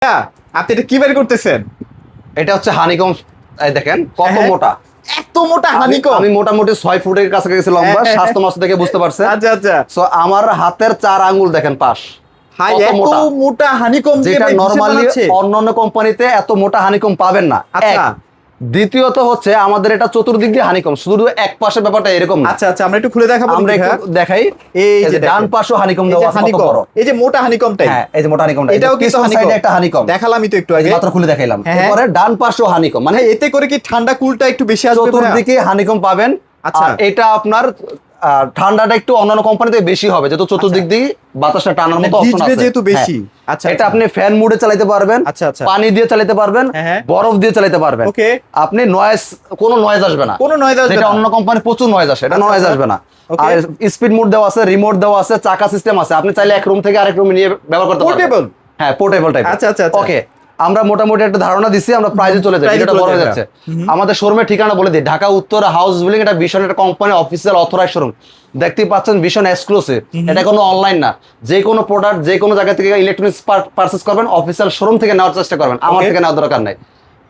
হ্যাঁ, আপনি এটা কি বের করতেছেন? এটা হচ্ছে হানিকম। দেখেন কত হ্যাঁ। মোটা, এত মোটা হানিকম। আমি মোটামুটি 6 ফুটের কাছাকাছি লম্বা, হ্যাঁ। স্বাস্থ্য মাস্ত দেখে বুঝতে পারছেন। আচ্ছা আচ্ছা। সো আমার হাতের 4 আঙ্গুল দেখেন পাশ হাই, কত এত মোটা, মোটা হানিকম দিয়ে যেটা ভাই ডিজাইন নরমালি বানাচ্ছে? অন্যান্য কোম্পানিতে এত মোটা হানিকম পাবেন না। আচ্ছা। এক। দ্বিতীয়ত হচ্ছে আমাদের এটা চতুর্দিক দিয়ে হানিকম, শুধু এক পাশের ব্যাপারটা এরকম না। আচ্ছা আচ্ছা, আমরা একটু খুলে দেখাবো। আমরা একটু দেখাই। এই এই যে যে ডান দেখেন। পাশেও হানিকম এই যে দেওয়া আছে, কত হানিকম, বড়। এই যে মোটা হানিকমটাই। হ্যাঁ, এই যে মোটা হানিকমটা, এটাও কিন্তু পিছন সাইডে একটা হানিকম দেখালামই তো একটু এই যে আগে। মাত্র খুলে দেখাইলাম। হ্যাঁ, হ্যাঁ। এরপরে ডান পাশেও হানিকম, মানে এতে করে কি ঠান্ডা কুলটা একটু বেশি আসবে? চতুর্দিকে হানিকম পাবেন। আচ্ছা। আর এটা আপনার ঠান্ডাটা একটু অন্যান্য কোম্পানিতে বেশি হবে, যেহেতু চতুর্দিক দিয়ে বাতাসটা টানার মতো অপশন ভিজবে আছে যেহেতু বেশি। হ্যাঁ। আচ্ছা, এটা আচ্ছা। আপনি ফ্যান মুডে চালাতে পারবেন, আচ্ছা, আচ্ছা। পানি দিয়ে চালাতে পারবেন, হ্যাঁ, হ্যাঁ। বরফ দিয়ে চালাতে পারবেন। ওকে। আপনি কোনো নয়েজ আসবে না, কোনো নয়েজ আসবে যেটা না। অন্য কোম্পানি প্রচুর নয়েজ আসে, এটা আচ্ছা, নয়েজ আচ্ছা। আসবে না। ওকে। আর স্পিড মোড দেওয়া আছে, রিমোট দেওয়া আছে, চাকা সিস্টেম আছে, আপনি চাইলে এক রুম থেকে আরেক রুমে নিয়ে ব্যবহার করতে পারবেন। পোর্টেবল। হ্যাঁ, পোর্টেবল টাইপ। আচ্ছা, আচ্ছা, আচ্ছা। ওকে, আমরা মোটামুটি একটা ধারণা দিছি, আমরা প্রাইজে চলে যাই, প্রাইজে এটা চলে বড় হয়ে যাই যাচ্ছে। আমরা। আমাদের শোরুমের ঠিকানা বলে দিই, ঢাকা উত্তর হাউস বিল্ডিং, এটা ভীষণ একটা কোম্পানি অফিসিয়াল অথরাইজ শোরুম। দেখতেই পাচ্ছেন ভীষণ এক্সক্লুসিভ, এটা কোনো অনলাইন না। যে কোনো প্রোডাক্ট যে কোনো জায়গা থেকে ইলেকট্রনিক্স পারচেজ করবেন, অফিসিয়াল শোরুম থেকে নেওয়ার চেষ্টা করবেন, আমার থেকে নেওয়ার দরকার নাই।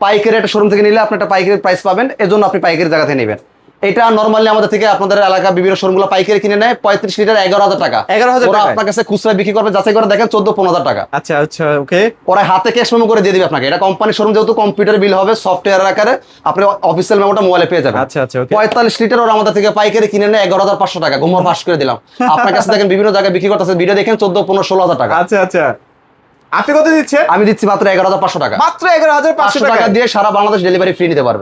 পাইকারি একটা শোরুম থেকে নিলে আপনি একটা পাইকারি প্রাইস পাবেন, এজন্য আপনি পাইকারি জায়গা থেকে নেবেন। এটা নরমালি আমাদের থেকে আপনাদের এলাকা বিভিন্ন শোরুমগুলো পাইকারি কিনে নেয় 35 লিটার 11,000 টাকা। 11,000 ওরা টাকায়? আপনার কাছে খুচরা বিক্রি করবে, যাচাই করে দেখেন 14-15,000 টাকা। আচ্ছা আচ্ছা, ওকে। ওরা হাতে ক্যাশ মেমো করে দিয়ে দিবে আপনাকে। এটা কোম্পানি শোরুম, যেহেতু কম্পিউটার বিল হবে সফটওয়্যার আকারে, আপনি অফিসিয়াল মেমোটা মোবাইলে পেয়ে যাবেন। আচ্ছা আচ্ছা, ওকে। 45 লিটার ওরা আমাদের থেকে পাইকারি কিনে নেয় 11,500 টাকা। ঘুমর ফাঁস করে দিলাম। আপনার কাছে দেখেন বিভিন্ন জায়গায় বিক্রি করতেছে, ভিডিও দেখেন 14-15-16,000 টাকা। আচ্ছা আচ্ছা, আপনি কত দিচ্ছেন? আমি দিচ্ছি মাত্র 11,500 টাকা। মাত্র 11,500 500 টাকা টাকা দিয়ে সারা বাংলাদেশ ডেলিভারি ফ্রি নিতে পারবে।